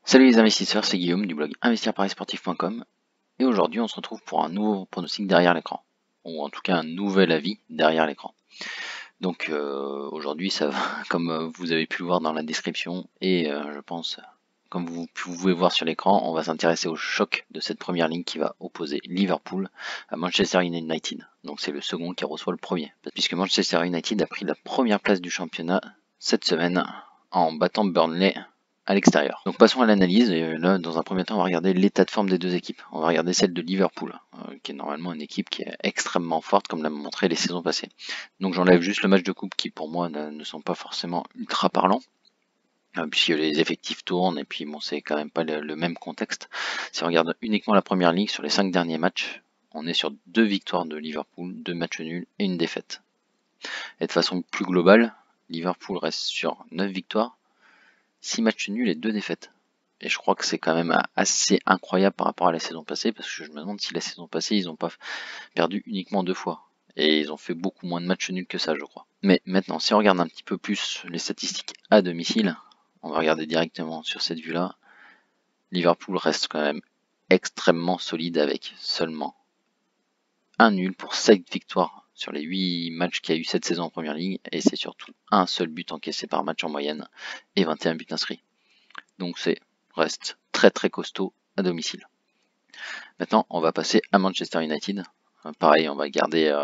Salut les investisseurs, c'est Guillaume du blog investirparisportif.com et aujourd'hui on se retrouve pour un nouveau pronostic derrière l'écran, ou en tout cas un nouvel avis derrière l'écran. Donc aujourd'hui ça va, comme vous avez pu le voir dans la description et je pense comme vous pouvez voir sur l'écran, on va s'intéresser au choc de cette première ligne qui va opposer Liverpool à Manchester United. Donc c'est le second qui reçoit le premier, puisque Manchester United a pris la première place du championnat cette semaine en battant Burnley à l'extérieur. Donc passons à l'analyse, et là dans un premier temps on va regarder l'état de forme des deux équipes. On va regarder celle de Liverpool, qui est normalement une équipe qui est extrêmement forte comme l'a montré les saisons passées. Donc j'enlève juste le match de coupe qui pour moi ne sont pas forcément ultra parlants, puisque les effectifs tournent et puis bon c'est quand même pas le même contexte. Si on regarde uniquement la première ligue sur les 5 derniers matchs, on est sur 2 victoires de Liverpool, 2 matchs nuls et une défaite. Et de façon plus globale, Liverpool reste sur 9 victoires, 6 matchs nuls et 2 défaites. Et je crois que c'est quand même assez incroyable par rapport à la saison passée, parce que je me demande si la saison passée, ils n'ont pas perdu uniquement 2 fois. Et ils ont fait beaucoup moins de matchs nuls que ça, je crois. Mais maintenant, si on regarde un petit peu plus les statistiques à domicile, on va regarder directement sur cette vue-là. Liverpool reste quand même extrêmement solide avec seulement un nul pour 7 victoires sur les 8 matchs qu'il y a eu cette saison en première ligue, et c'est surtout un seul but encaissé par match en moyenne et 21 buts inscrits. Donc c'est reste très très costaud à domicile. Maintenant on va passer à Manchester United. Pareil, on va garder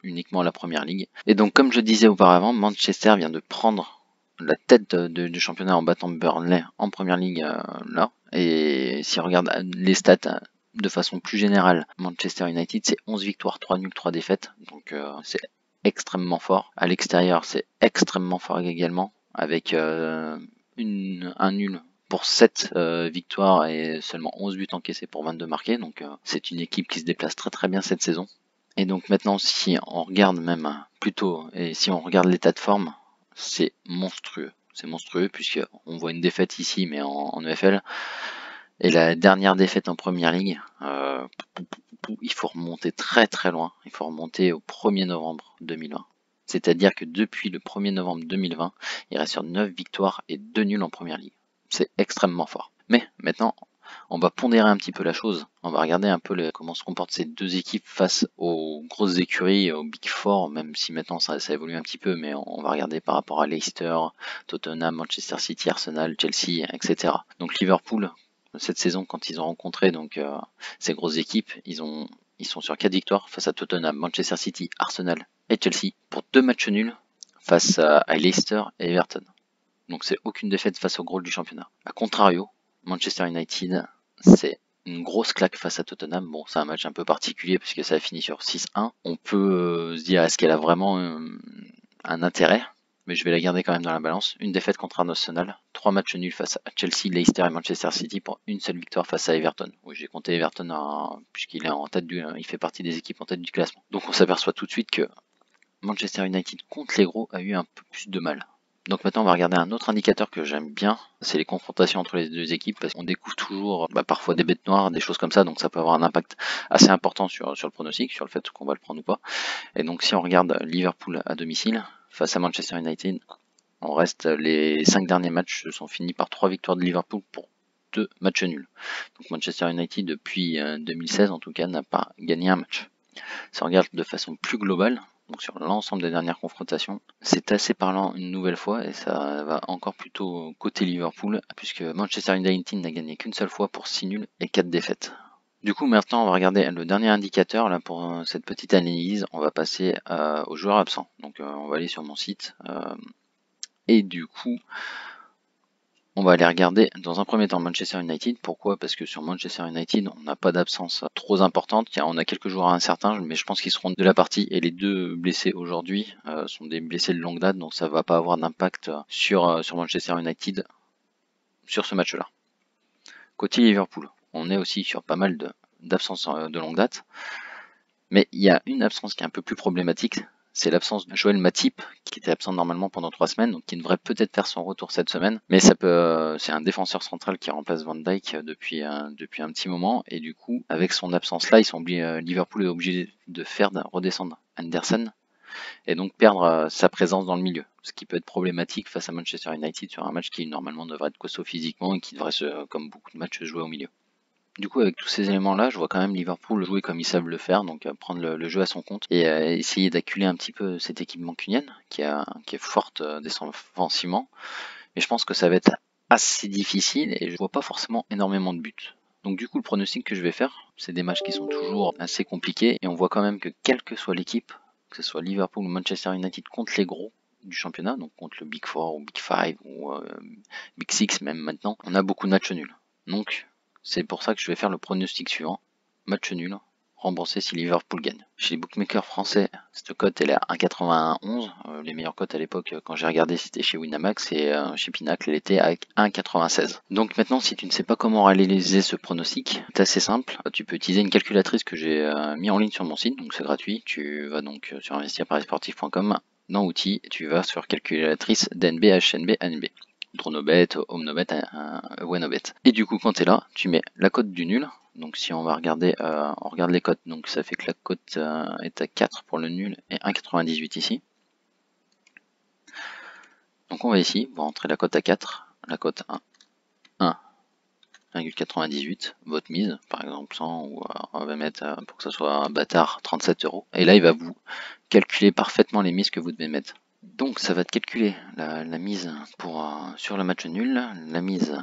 uniquement la première ligue. Et donc comme je disais auparavant, Manchester vient de prendre la tête du championnat en battant Burnley en première ligue là. Et si on regarde les stats de façon plus générale, Manchester United c'est 11 victoires, 3 nuls, 3 défaites. Donc c'est extrêmement fort. À l'extérieur c'est extrêmement fort également, avec un nul pour 7 victoires et seulement 11 buts encaissés pour 22 marqués. Donc c'est une équipe qui se déplace très très bien cette saison. Et donc maintenant si on regarde même plutôt, et si on regarde l'état de forme, c'est monstrueux. C'est monstrueux puisque on voit une défaite ici mais en EFL. Et la dernière défaite en première ligue, il faut remonter très très loin. Il faut remonter au 1er novembre 2020. C'est-à-dire que depuis le 1er novembre 2020, il reste sur 9 victoires et 2 nuls en première ligue. C'est extrêmement fort. Mais maintenant, on va pondérer un petit peu la chose. On va regarder un peu comment se comportent ces deux équipes face aux grosses écuries, aux Big Four, même si maintenant ça évolue un petit peu, mais on va regarder par rapport à Leicester, Tottenham, Manchester City, Arsenal, Chelsea, etc. Donc Liverpool, cette saison, quand ils ont rencontré ces grosses équipes, ils sont sur 4 victoires face à Tottenham, Manchester City, Arsenal et Chelsea, pour 2 matchs nuls face à Leicester et Everton. Donc c'est aucune défaite face au gros du championnat. A contrario, Manchester United, c'est une grosse claque face à Tottenham. Bon, c'est un match un peu particulier puisque ça a fini sur 6-1. On peut se dire, est-ce qu'elle a vraiment un intérêt? Mais je vais la garder quand même dans la balance. Une défaite contre Arsenal, 3 matchs nuls face à Chelsea, Leicester et Manchester City pour une seule victoire face à Everton. Oui, j'ai compté Everton puisqu'il est en tête il fait partie des équipes en tête du classement. Donc on s'aperçoit tout de suite que Manchester United contre les gros a eu un peu plus de mal. Donc maintenant on va regarder un autre indicateur que j'aime bien, c'est les confrontations entre les deux équipes, parce qu'on découvre toujours parfois des bêtes noires, des choses comme ça, donc ça peut avoir un impact assez important sur le pronostic, sur le fait qu'on va le prendre ou pas. Et donc si on regarde Liverpool à domicile, face à Manchester United, on reste, les 5 derniers matchs se sont finis par 3 victoires de Liverpool pour 2 matchs nuls. Donc Manchester United depuis 2016 en tout cas n'a pas gagné un match. Si on regarde de façon plus globale, donc sur l'ensemble des dernières confrontations, c'est assez parlant une nouvelle fois, et ça va encore plutôt côté Liverpool, puisque Manchester United n'a gagné qu'une seule fois pour 6 nuls et 4 défaites. Du coup maintenant on va regarder le dernier indicateur là pour cette petite analyse. On va passer aux joueurs absents. Donc on va aller sur mon site, et du coup on va aller regarder dans un premier temps Manchester United. Pourquoi? Parce que sur Manchester United, on n'a pas d'absence trop importante. On a quelques joueurs incertains, mais je pense qu'ils seront de la partie. Et les deux blessés aujourd'hui sont des blessés de longue date, donc ça va pas avoir d'impact sur Manchester United sur ce match-là. Côté Liverpool, on est aussi sur pas mal d'absences de longue date. Mais il y a une absence qui est un peu plus problématique. C'est l'absence de Joël Matip, qui était absent normalement pendant 3 semaines, donc qui devrait peut-être faire son retour cette semaine. Mais c'est un défenseur central qui remplace Van Dijk depuis un petit moment, et du coup, avec son absence là, Liverpool est obligé de redescendre Anderson, et donc perdre sa présence dans le milieu. ce qui peut être problématique face à Manchester United sur un match qui normalement devrait être costaud physiquement et qui devrait, comme beaucoup de matchs, se jouer au milieu. Du coup, avec tous ces éléments-là, je vois quand même Liverpool jouer comme ils savent le faire, donc prendre le jeu à son compte et essayer d'acculer un petit peu cette équipe mancunienne qui est forte défensivement. Mais je pense que ça va être assez difficile et je vois pas forcément énormément de buts. Donc du coup, le pronostic que je vais faire, c'est des matchs qui sont toujours assez compliqués et on voit quand même que quelle que soit l'équipe, que ce soit Liverpool ou Manchester United contre les gros du championnat, donc contre le Big 4 ou Big 5 ou Big 6 même maintenant, on a beaucoup de matchs nuls. Donc c'est pour ça que je vais faire le pronostic suivant. Match nul, remboursé si Liverpool gagne. Chez les bookmakers français, cette cote elle est à 1,91. Les meilleures cotes à l'époque, quand j'ai regardé, c'était chez Winamax et chez Pinacle, elle était à 1,96. Donc maintenant, si tu ne sais pas comment réaliser ce pronostic, c'est assez simple. Tu peux utiliser une calculatrice que j'ai mis en ligne sur mon site, donc c'est gratuit. Tu vas donc sur investirparisportif.com. Dans outils, tu vas sur calculatrice DNB, HNB, ANB. Dronobet, Omnobet, Wenobet. Et du coup, quand tu es là, tu mets la cote du nul. Donc si on va regarder, on regarde les cotes, donc ça fait que la cote est à 4 pour le nul et 1,98 ici. Donc on va ici, on va rentrer la cote à 4, la cote 1,98, votre mise, par exemple 100, ou on va mettre, pour que ça soit un bâtard, 37 €. Et là, il va vous calculer parfaitement les mises que vous devez mettre. Donc ça va te calculer la mise sur le match nul, la mise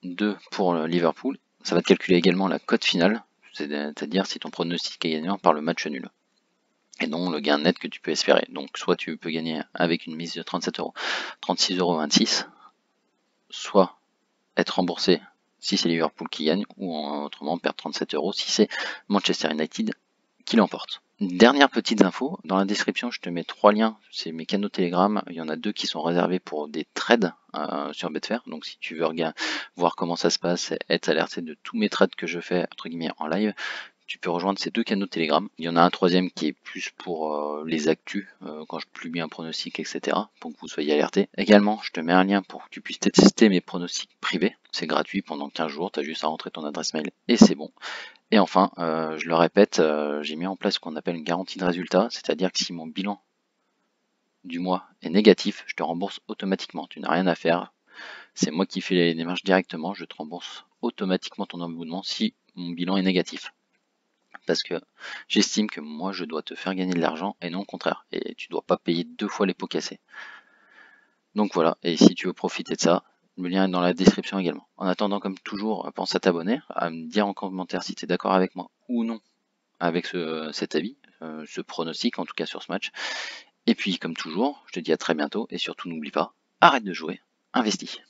2 pour Liverpool. Ça va te calculer également la cote finale, c'est-à-dire si ton pronostic est gagnant par le match nul. Et non le gain net que tu peux espérer. Donc soit tu peux gagner avec une mise de 37 €, 36,26 €, soit être remboursé si c'est Liverpool qui gagne, ou autrement perdre 37 € si c'est Manchester United qui l'emporte. Dernière petite info, dans la description je te mets 3 liens, c'est mes canaux Telegram, il y en a 2 qui sont réservés pour des trades sur Betfair, donc si tu veux voir comment ça se passe, être alerté de tous mes trades que je fais entre guillemets en live, tu peux rejoindre ces 2 canaux Telegram. Il y en a un troisième qui est plus pour les actus, quand je publie un pronostic, etc. pour que vous soyez alertés. Également, je te mets un lien pour que tu puisses tester mes pronostics privés. C'est gratuit pendant 15 jours, tu as juste à rentrer ton adresse mail et c'est bon. Et enfin, je le répète, j'ai mis en place ce qu'on appelle une garantie de résultat, c'est-à-dire que si mon bilan du mois est négatif, je te rembourse automatiquement. Tu n'as rien à faire. C'est moi qui fais les démarches directement, je te rembourse automatiquement ton abonnement si mon bilan est négatif. Parce que j'estime que moi je dois te faire gagner de l'argent et non le contraire. Et tu dois pas payer 2 fois les pots cassés. Donc voilà, et si tu veux profiter de ça, le lien est dans la description également. En attendant, comme toujours, pense à t'abonner, à me dire en commentaire si tu es d'accord avec moi ou non avec cet avis, ce pronostic en tout cas sur ce match. Et puis comme toujours, je te dis à très bientôt et surtout n'oublie pas, arrête de jouer, investis.